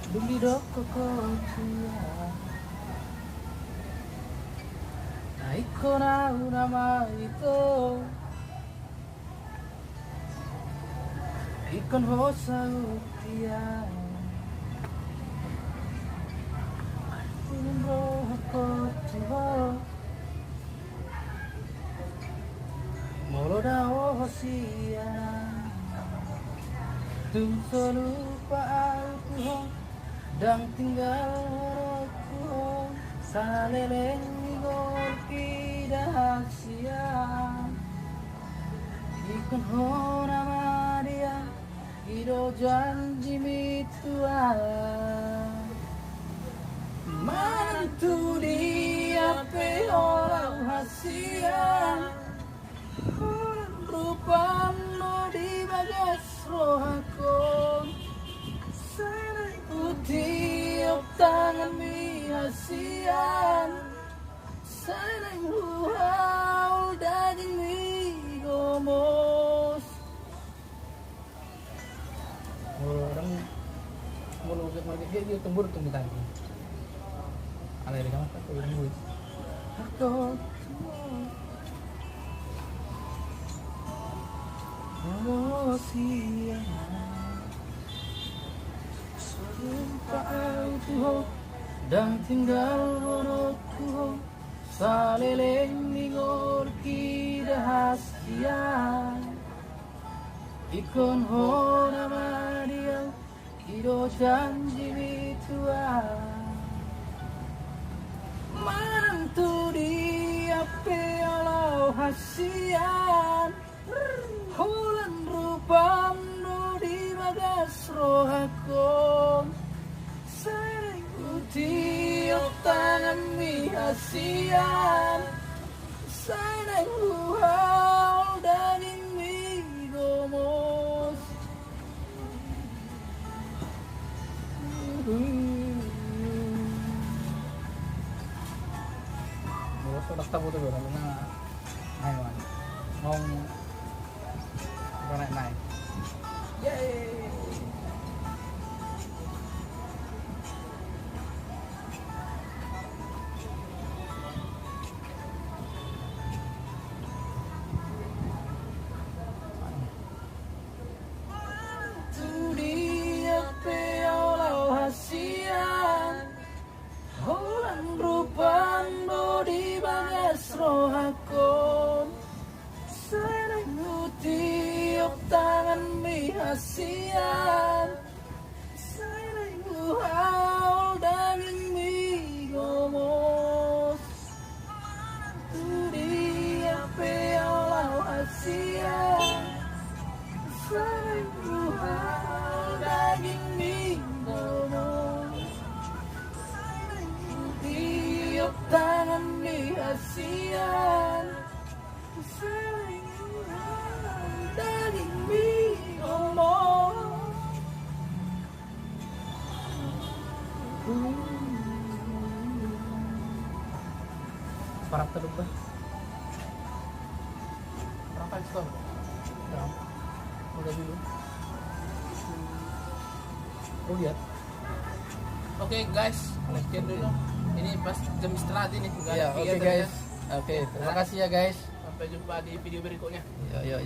Dumidok kokotia Naiko na unama ito Ikon ho sa utia Umbro kotiwa Molo da hosia Tum lupa aku dan tinggal aku saleleng igor tidak siang ikon hona maria ido janji mitua mantu dia pe orang hasian rupa no di bagas rohakon tiup tangan mi hasian Sanang luhau daging mi gomos orang mulugit magigit dia tembur tadi alay rin naman ako yung buwis ako siya Tuho dan tinggal menurutku saleleng ningor kidahasian ikon hona maria ido janji mitua mantu dia peolau hasian hulan rupam no di bagas rohakon tiup tangan mi hasian Sanang luhau daging mi gomos basta po ito lalo na ngayon ngong naik yay rohakon Sanang tiup tangan mi hasian Sanang luhau daging mi gomos dia peolau hasian Sanang luhau daging mi gomos tiup tangan mi hasian daging mi gomos parang tulog ba? Parang 5 star udah dulu lihat oke guys sekian dulu ini pas jam istirahat ini ya, oke guys oke terima kasih ya guys sampai jumpa di video berikutnya yo